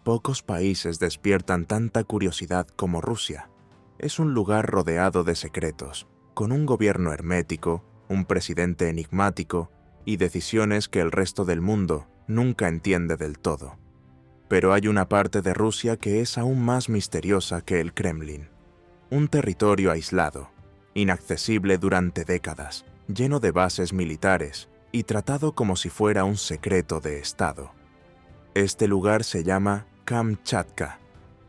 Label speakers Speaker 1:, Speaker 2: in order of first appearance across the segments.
Speaker 1: Pocos países despiertan tanta curiosidad como Rusia. Es un lugar rodeado de secretos, con un gobierno hermético, un presidente enigmático y decisiones que el resto del mundo nunca entiende del todo. Pero hay una parte de Rusia que es aún más misteriosa que el Kremlin. Un territorio aislado, inaccesible durante décadas, lleno de bases militares y tratado como si fuera un secreto de Estado. Este lugar se llama Kamchatka,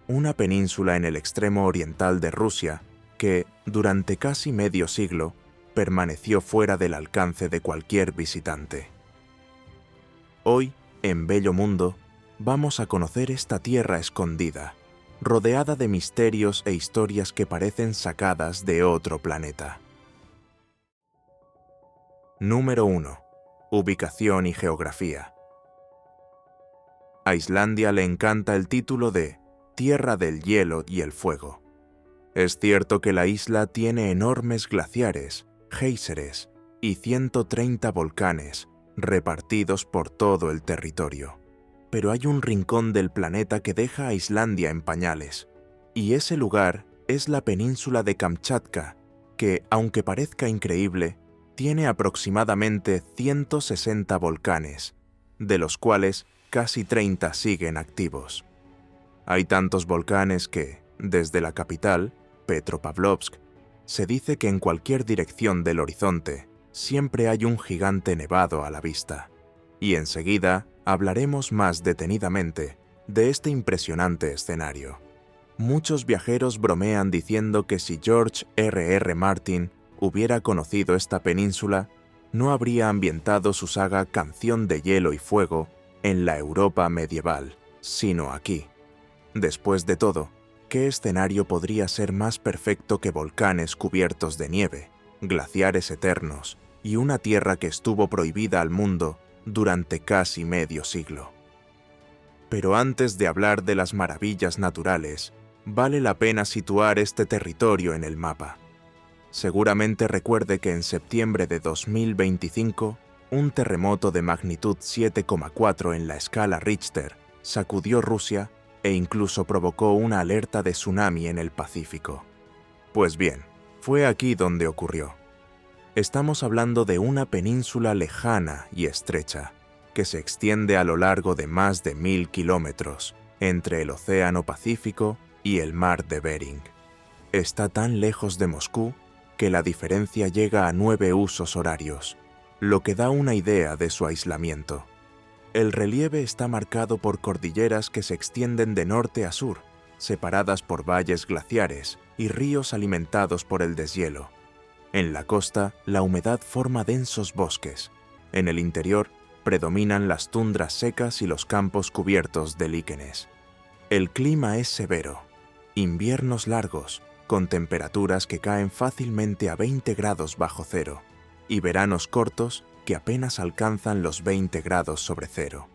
Speaker 1: una península en el extremo oriental de Rusia que, durante casi medio siglo, permaneció fuera del alcance de cualquier visitante. Hoy, en Bello Mundo, vamos a conocer esta tierra escondida, rodeada de misterios e historias que parecen sacadas de otro planeta. Número 1. Ubicación y geografía. A Islandia le encanta el título de Tierra del Hielo y el Fuego. Es cierto que la isla tiene enormes glaciares, géiseres y 130 volcanes repartidos por todo el territorio. Pero hay un rincón del planeta que deja a Islandia en pañales, y ese lugar es la península de Kamchatka, que, aunque parezca increíble, tiene aproximadamente 160 volcanes, de los cuales casi 30 siguen activos. Hay tantos volcanes que, desde la capital, Petropavlovsk, se dice que en cualquier dirección del horizonte siempre hay un gigante nevado a la vista. Y enseguida hablaremos más detenidamente de este impresionante escenario. Muchos viajeros bromean diciendo que si George R.R. Martin hubiera conocido esta península, no habría ambientado su saga Canción de Hielo y Fuego en la Europa medieval, sino aquí. Después de todo, ¿qué escenario podría ser más perfecto que volcanes cubiertos de nieve, glaciares eternos y una tierra que estuvo prohibida al mundo durante casi medio siglo? Pero antes de hablar de las maravillas naturales, vale la pena situar este territorio en el mapa. Seguramente recuerde que en septiembre de 2025, un terremoto de magnitud 7,4 en la escala Richter sacudió Rusia e incluso provocó una alerta de tsunami en el Pacífico. Pues bien, fue aquí donde ocurrió. Estamos hablando de una península lejana y estrecha, que se extiende a lo largo de más de 1000 kilómetros, entre el Océano Pacífico y el Mar de Bering. Está tan lejos de Moscú que la diferencia llega a 9 usos horarios, lo que da una idea de su aislamiento. El relieve está marcado por cordilleras que se extienden de norte a sur, separadas por valles glaciares y ríos alimentados por el deshielo. En la costa, la humedad forma densos bosques. En el interior, predominan las tundras secas y los campos cubiertos de líquenes. El clima es severo. Inviernos largos, con temperaturas que caen fácilmente a 20 grados bajo cero, y veranos cortos que apenas alcanzan los 20 grados sobre cero.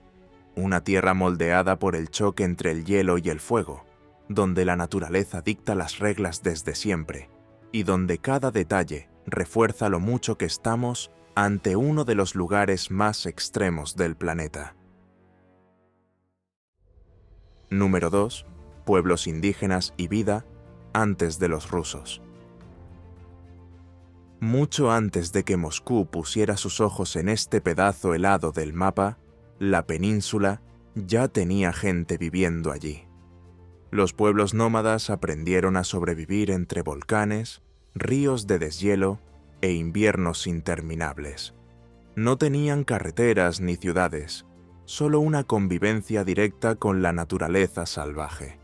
Speaker 1: Una tierra moldeada por el choque entre el hielo y el fuego, donde la naturaleza dicta las reglas desde siempre, y donde cada detalle refuerza lo mucho que estamos ante uno de los lugares más extremos del planeta. Número 2. Pueblos indígenas y vida antes de los rusos. Mucho antes de que Moscú pusiera sus ojos en este pedazo helado del mapa, la península ya tenía gente viviendo allí. Los pueblos nómadas aprendieron a sobrevivir entre volcanes, ríos de deshielo e inviernos interminables. No tenían carreteras ni ciudades, solo una convivencia directa con la naturaleza salvaje.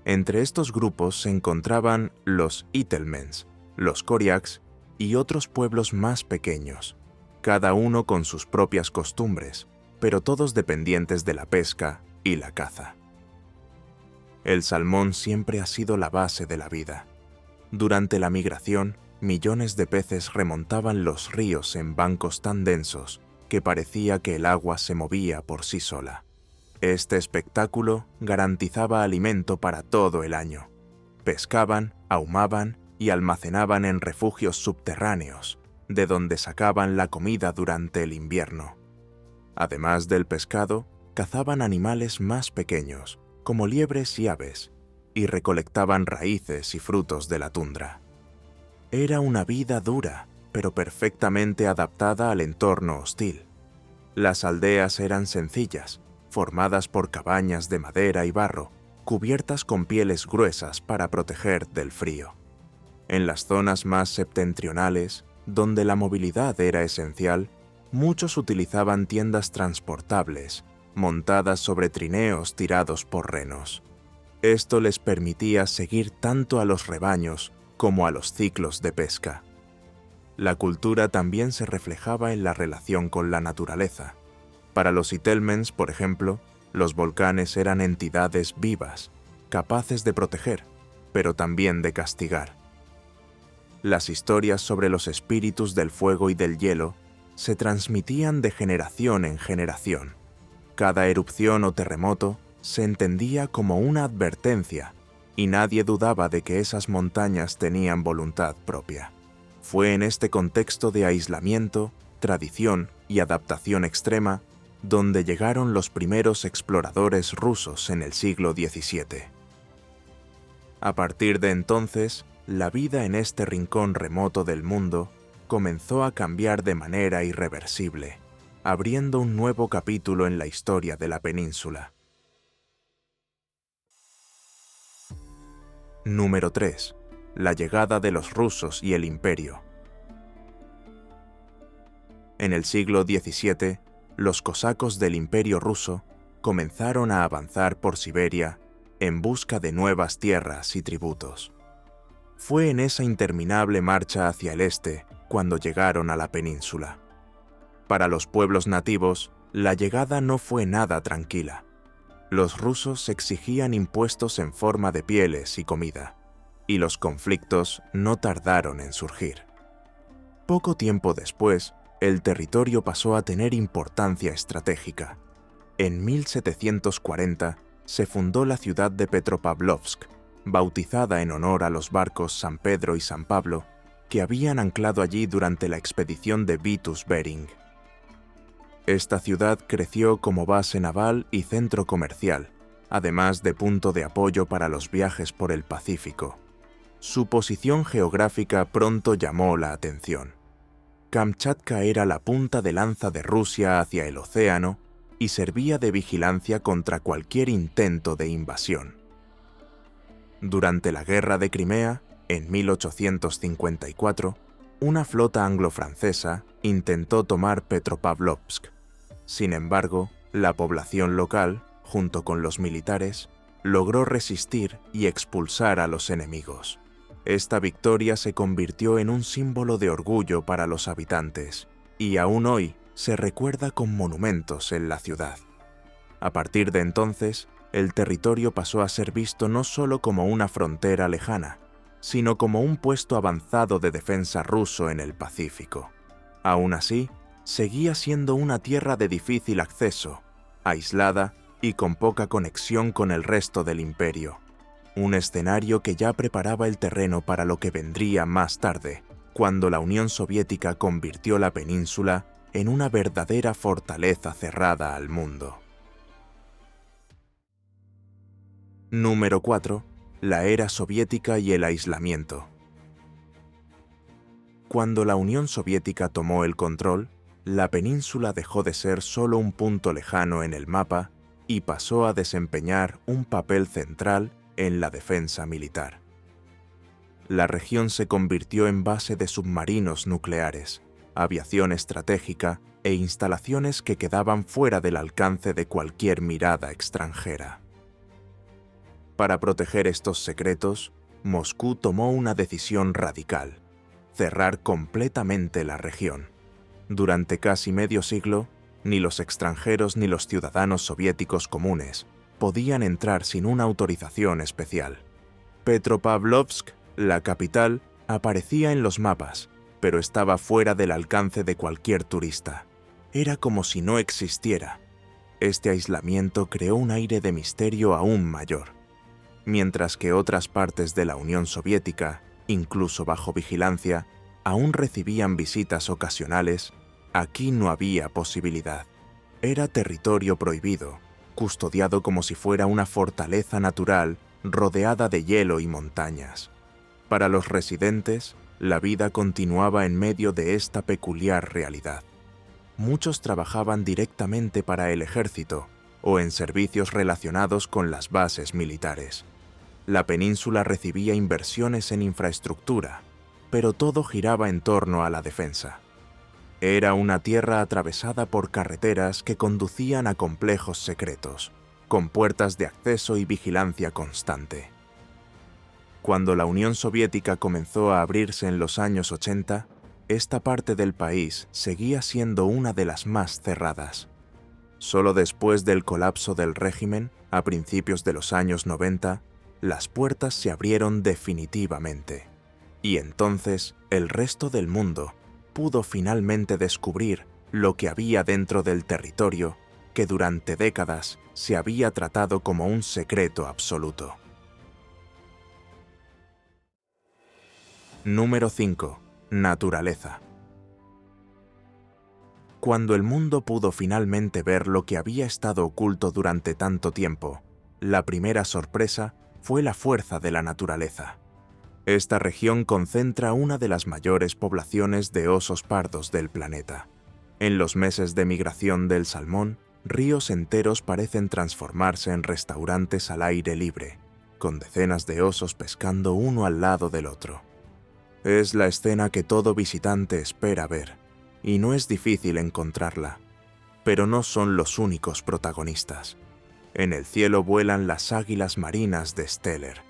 Speaker 1: Entre estos grupos se encontraban los Itelmens, los Koryaks y otros pueblos más pequeños, cada uno con sus propias costumbres, pero todos dependientes de la pesca y la caza. El salmón siempre ha sido la base de la vida. Durante la migración, millones de peces remontaban los ríos en bancos tan densos que parecía que el agua se movía por sí sola. Este espectáculo garantizaba alimento para todo el año. Pescaban, ahumaban y almacenaban en refugios subterráneos, de donde sacaban la comida durante el invierno. Además del pescado, cazaban animales más pequeños, como liebres y aves, y recolectaban raíces y frutos de la tundra. Era una vida dura, pero perfectamente adaptada al entorno hostil. Las aldeas eran sencillas, formadas por cabañas de madera y barro, cubiertas con pieles gruesas para proteger del frío. En las zonas más septentrionales, donde la movilidad era esencial, muchos utilizaban tiendas transportables, montadas sobre trineos tirados por renos. Esto les permitía seguir tanto a los rebaños como a los ciclos de pesca. La cultura también se reflejaba en la relación con la naturaleza. Para los Itelmens, por ejemplo, los volcanes eran entidades vivas, capaces de proteger, pero también de castigar. Las historias sobre los espíritus del fuego y del hielo se transmitían de generación en generación. Cada erupción o terremoto se entendía como una advertencia, y nadie dudaba de que esas montañas tenían voluntad propia. Fue en este contexto de aislamiento, tradición y adaptación extrema donde llegaron los primeros exploradores rusos en el siglo XVII. A partir de entonces, la vida en este rincón remoto del mundo comenzó a cambiar de manera irreversible, abriendo un nuevo capítulo en la historia de la península. Número 3. La llegada de los rusos y el imperio. En el siglo XVII, los cosacos del Imperio ruso comenzaron a avanzar por Siberia en busca de nuevas tierras y tributos. Fue en esa interminable marcha hacia el este cuando llegaron a la península. Para los pueblos nativos, la llegada no fue nada tranquila. Los rusos exigían impuestos en forma de pieles y comida, y los conflictos no tardaron en surgir. Poco tiempo después, el territorio pasó a tener importancia estratégica. En 1740 se fundó la ciudad de Petropavlovsk, bautizada en honor a los barcos San Pedro y San Pablo, que habían anclado allí durante la expedición de Vitus Bering. Esta ciudad creció como base naval y centro comercial, además de punto de apoyo para los viajes por el Pacífico. Su posición geográfica pronto llamó la atención. Kamchatka era la punta de lanza de Rusia hacia el océano y servía de vigilancia contra cualquier intento de invasión. Durante la Guerra de Crimea, en 1854, una flota anglo-francesa intentó tomar Petropavlovsk. Sin embargo, la población local, junto con los militares, logró resistir y expulsar a los enemigos. Esta victoria se convirtió en un símbolo de orgullo para los habitantes, y aún hoy se recuerda con monumentos en la ciudad. A partir de entonces, el territorio pasó a ser visto no solo como una frontera lejana, sino como un puesto avanzado de defensa ruso en el Pacífico. Aún así, seguía siendo una tierra de difícil acceso, aislada y con poca conexión con el resto del imperio. Un escenario que ya preparaba el terreno para lo que vendría más tarde, cuando la Unión Soviética convirtió la península en una verdadera fortaleza cerrada al mundo. Número 4. La era soviética y el aislamiento. Cuando la Unión Soviética tomó el control, la península dejó de ser solo un punto lejano en el mapa y pasó a desempeñar un papel central en la defensa militar. La región se convirtió en base de submarinos nucleares, aviación estratégica e instalaciones que quedaban fuera del alcance de cualquier mirada extranjera. Para proteger estos secretos, Moscú tomó una decisión radical: cerrar completamente la región. Durante casi medio siglo, ni los extranjeros ni los ciudadanos soviéticos comunes podían entrar sin una autorización especial. Petropavlovsk, la capital, aparecía en los mapas, pero estaba fuera del alcance de cualquier turista. Era como si no existiera. Este aislamiento creó un aire de misterio aún mayor. Mientras que otras partes de la Unión Soviética, incluso bajo vigilancia, aún recibían visitas ocasionales, aquí no había posibilidad. Era territorio prohibido, custodiado como si fuera una fortaleza natural rodeada de hielo y montañas. Para los residentes, la vida continuaba en medio de esta peculiar realidad. Muchos trabajaban directamente para el ejército o en servicios relacionados con las bases militares. La península recibía inversiones en infraestructura, pero todo giraba en torno a la defensa. Era una tierra atravesada por carreteras que conducían a complejos secretos, con puertas de acceso y vigilancia constante. Cuando la Unión Soviética comenzó a abrirse en los años 80, esta parte del país seguía siendo una de las más cerradas. Solo después del colapso del régimen, a principios de los años 90, las puertas se abrieron definitivamente. Y entonces, el resto del mundo pudo finalmente descubrir lo que había dentro del territorio que durante décadas se había tratado como un secreto absoluto. Número 5. Naturaleza. Cuando el mundo pudo finalmente ver lo que había estado oculto durante tanto tiempo, la primera sorpresa fue la fuerza de la naturaleza. Esta región concentra una de las mayores poblaciones de osos pardos del planeta. En los meses de migración del salmón, ríos enteros parecen transformarse en restaurantes al aire libre, con decenas de osos pescando uno al lado del otro. Es la escena que todo visitante espera ver, y no es difícil encontrarla. Pero no son los únicos protagonistas. En el cielo vuelan las águilas marinas de Steller,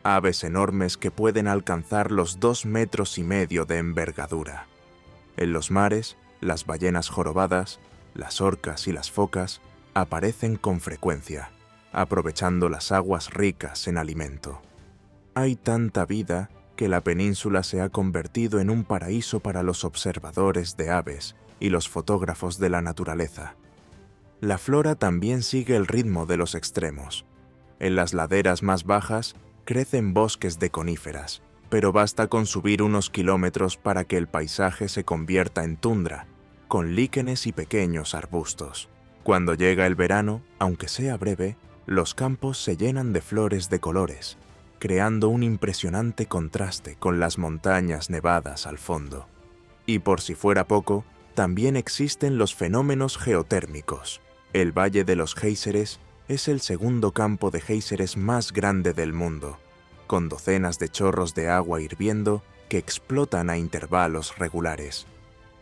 Speaker 1: aves enormes que pueden alcanzar los 2,5 metros de envergadura. En los mares, las ballenas jorobadas, las orcas y las focas aparecen con frecuencia, aprovechando las aguas ricas en alimento. Hay tanta vida que la península se ha convertido en un paraíso para los observadores de aves y los fotógrafos de la naturaleza. La flora también sigue el ritmo de los extremos. En las laderas más bajas crecen bosques de coníferas, pero basta con subir unos kilómetros para que el paisaje se convierta en tundra, con líquenes y pequeños arbustos. Cuando llega el verano, aunque sea breve, los campos se llenan de flores de colores, creando un impresionante contraste con las montañas nevadas al fondo. Y por si fuera poco, también existen los fenómenos geotérmicos. El Valle de los Géiseres es el segundo campo de géiseres más grande del mundo, con docenas de chorros de agua hirviendo que explotan a intervalos regulares.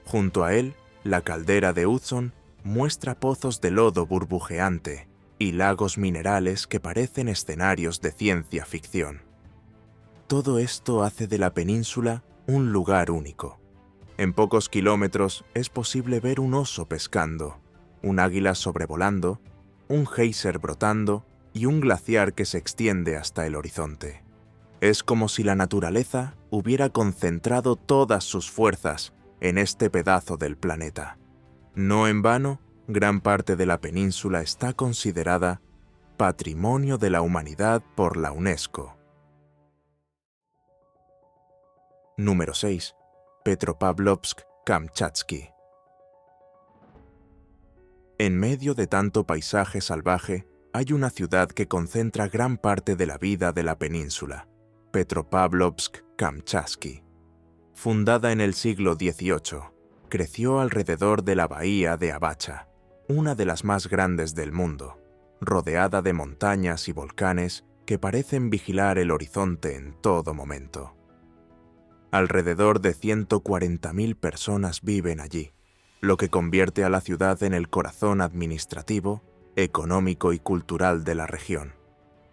Speaker 1: Junto a él, la caldera de Hudson muestra pozos de lodo burbujeante y lagos minerales que parecen escenarios de ciencia ficción. Todo esto hace de la península un lugar único. En pocos kilómetros es posible ver un oso pescando, un águila sobrevolando, un géiser brotando y un glaciar que se extiende hasta el horizonte. Es como si la naturaleza hubiera concentrado todas sus fuerzas en este pedazo del planeta. No en vano, gran parte de la península está considerada Patrimonio de la Humanidad por la UNESCO. Número 6. Petropavlovsk-Kamchatsky. En medio de tanto paisaje salvaje, hay una ciudad que concentra gran parte de la vida de la península, Petropavlovsk-Kamchatsky. Fundada en el siglo XVIII, creció alrededor de la bahía de Abacha, una de las más grandes del mundo, rodeada de montañas y volcanes que parecen vigilar el horizonte en todo momento. Alrededor de 140.000 personas viven allí, lo que convierte a la ciudad en el corazón administrativo, económico y cultural de la región.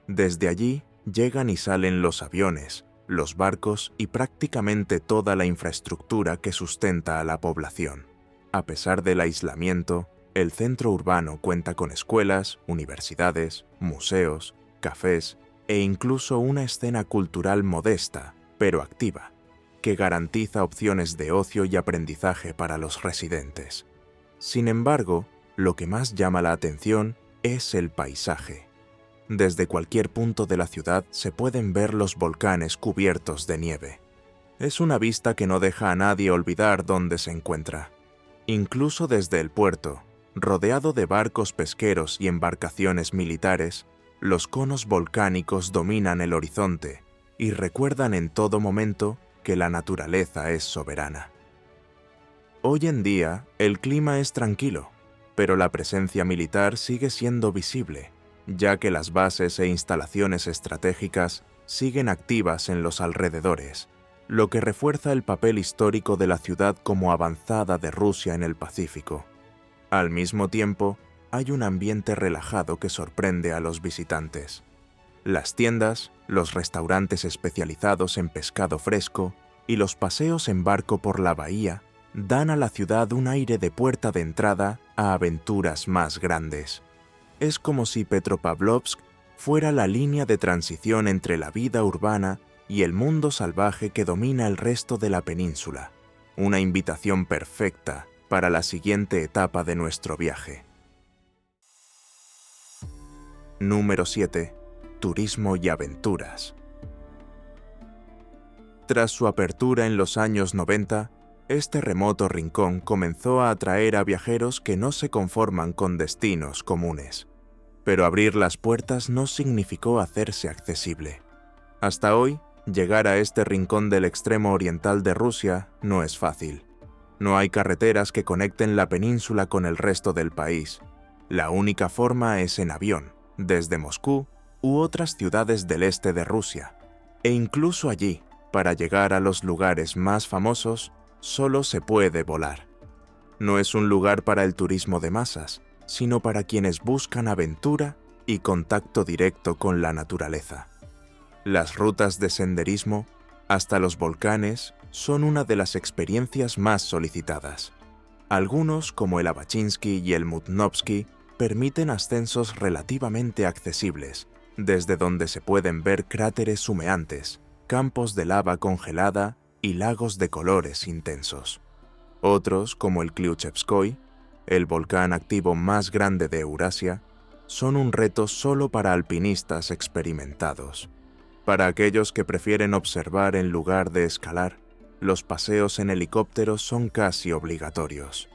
Speaker 1: Desde allí llegan y salen los aviones, los barcos y prácticamente toda la infraestructura que sustenta a la población. A pesar del aislamiento, el centro urbano cuenta con escuelas, universidades, museos, cafés e incluso una escena cultural modesta, pero activa, que garantiza opciones de ocio y aprendizaje para los residentes. Sin embargo, lo que más llama la atención es el paisaje. Desde cualquier punto de la ciudad se pueden ver los volcanes cubiertos de nieve. Es una vista que no deja a nadie olvidar dónde se encuentra. Incluso desde el puerto, rodeado de barcos pesqueros y embarcaciones militares, los conos volcánicos dominan el horizonte y recuerdan en todo momento que la naturaleza es soberana. Hoy en día, el clima es tranquilo, pero la presencia militar sigue siendo visible, ya que las bases e instalaciones estratégicas siguen activas en los alrededores, lo que refuerza el papel histórico de la ciudad como avanzada de Rusia en el Pacífico. Al mismo tiempo, hay un ambiente relajado que sorprende a los visitantes. Las tiendas, los restaurantes especializados en pescado fresco y los paseos en barco por la bahía dan a la ciudad un aire de puerta de entrada a aventuras más grandes. Es como si Petropavlovsk fuera la línea de transición entre la vida urbana y el mundo salvaje que domina el resto de la península, una invitación perfecta para la siguiente etapa de nuestro viaje. Número 7. Turismo y aventuras. Tras su apertura en los años 90, este remoto rincón comenzó a atraer a viajeros que no se conforman con destinos comunes. Pero abrir las puertas no significó hacerse accesible. Hasta hoy, llegar a este rincón del extremo oriental de Rusia no es fácil. No hay carreteras que conecten la península con el resto del país. La única forma es en avión, desde Moscú u otras ciudades del este de Rusia. E incluso allí, para llegar a los lugares más famosos, solo se puede volar. No es un lugar para el turismo de masas, sino para quienes buscan aventura y contacto directo con la naturaleza. Las rutas de senderismo, hasta los volcanes, son una de las experiencias más solicitadas. Algunos, como el Abachinsky y el Mutnovsky, permiten ascensos relativamente accesibles, desde donde se pueden ver cráteres humeantes, campos de lava congelada y lagos de colores intensos. Otros, como el Klyuchevskoy, el volcán activo más grande de Eurasia, son un reto solo para alpinistas experimentados. Para aquellos que prefieren observar en lugar de escalar, los paseos en helicóptero son casi obligatorios.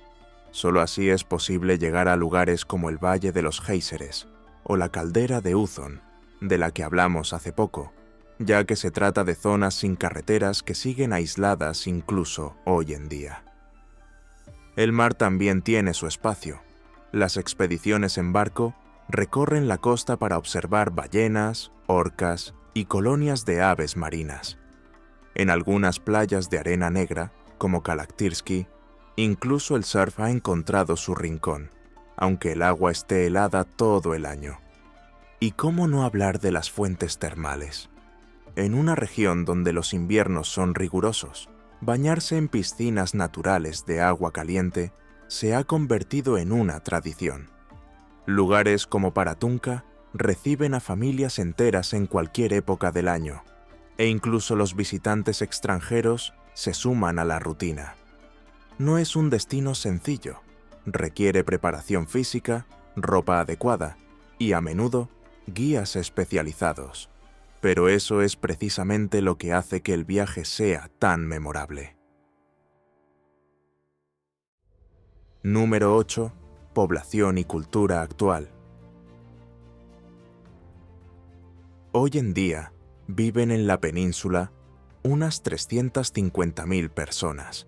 Speaker 1: Solo así es posible llegar a lugares como el Valle de los Géiseres o la caldera de Uzon, de la que hablamos hace poco, ya que se trata de zonas sin carreteras que siguen aisladas incluso hoy en día. El mar también tiene su espacio. Las expediciones en barco recorren la costa para observar ballenas, orcas y colonias de aves marinas. En algunas playas de arena negra, como Kalaktirsky, incluso el surf ha encontrado su rincón, aunque el agua esté helada todo el año. ¿Y cómo no hablar de las fuentes termales? En una región donde los inviernos son rigurosos, bañarse en piscinas naturales de agua caliente se ha convertido en una tradición. Lugares como Paratunka reciben a familias enteras en cualquier época del año, e incluso los visitantes extranjeros se suman a la rutina. No es un destino sencillo, requiere preparación física, ropa adecuada y, a menudo, guías especializados. Pero eso es precisamente lo que hace que el viaje sea tan memorable. Número 8. Población y cultura actual. Hoy en día, viven en la península unas 350.000 personas.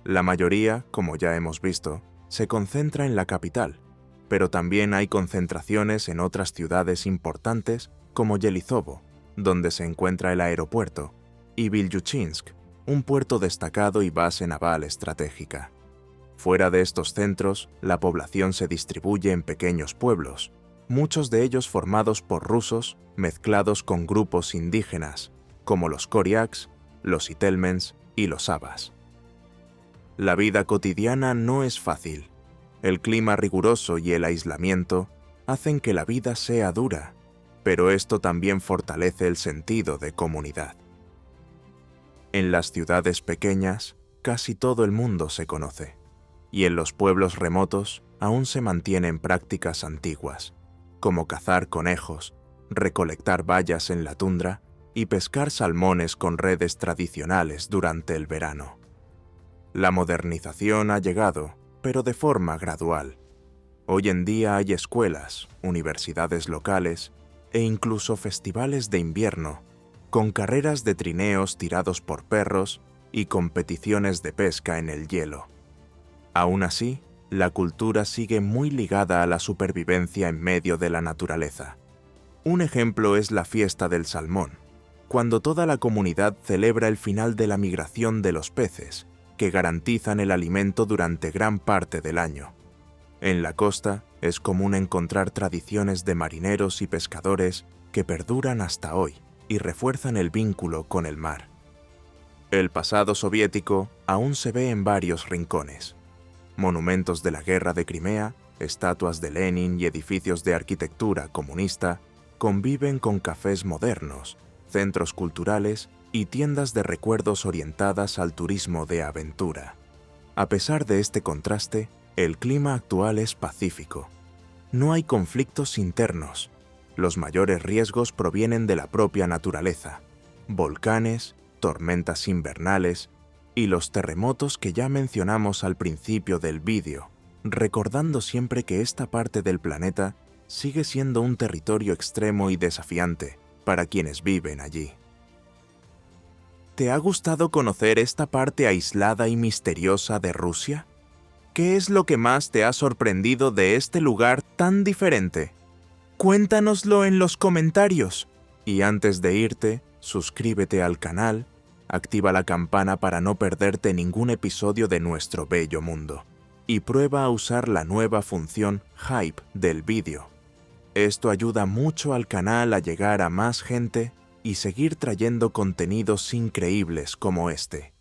Speaker 1: La mayoría, como ya hemos visto, se concentra en la capital, pero también hay concentraciones en otras ciudades importantes como Yelizovo, donde se encuentra el aeropuerto, y Vilyuchinsk, un puerto destacado y base naval estratégica. Fuera de estos centros, la población se distribuye en pequeños pueblos, muchos de ellos formados por rusos mezclados con grupos indígenas, como los Koryaks, los Itelmens y los Avas. La vida cotidiana no es fácil. El clima riguroso y el aislamiento hacen que la vida sea dura, pero esto también fortalece el sentido de comunidad. En las ciudades pequeñas, casi todo el mundo se conoce, y en los pueblos remotos aún se mantienen prácticas antiguas, como cazar conejos, recolectar bayas en la tundra y pescar salmones con redes tradicionales durante el verano. La modernización ha llegado, pero de forma gradual. Hoy en día hay escuelas, universidades locales e incluso festivales de invierno, con carreras de trineos tirados por perros y competiciones de pesca en el hielo. Aún así, la cultura sigue muy ligada a la supervivencia en medio de la naturaleza. Un ejemplo es la fiesta del salmón, cuando toda la comunidad celebra el final de la migración de los peces, que garantizan el alimento durante gran parte del año. En la costa es común encontrar tradiciones de marineros y pescadores que perduran hasta hoy y refuerzan el vínculo con el mar. El pasado soviético aún se ve en varios rincones. Monumentos de la Guerra de Crimea, estatuas de Lenin y edificios de arquitectura comunista conviven con cafés modernos, centros culturales y tiendas de recuerdos orientadas al turismo de aventura. A pesar de este contraste, el clima actual es pacífico. No hay conflictos internos. Los mayores riesgos provienen de la propia naturaleza: volcanes, tormentas invernales y los terremotos que ya mencionamos al principio del vídeo, recordando siempre que esta parte del planeta sigue siendo un territorio extremo y desafiante para quienes viven allí. ¿Te ha gustado conocer esta parte aislada y misteriosa de Rusia? ¿Qué es lo que más te ha sorprendido de este lugar tan diferente? Cuéntanoslo en los comentarios. Y antes de irte, suscríbete al canal, activa la campana para no perderte ningún episodio de nuestro bello mundo. Y prueba a usar la nueva función Hype del vídeo. Esto ayuda mucho al canal a llegar a más gente y seguir trayendo contenidos increíbles como este.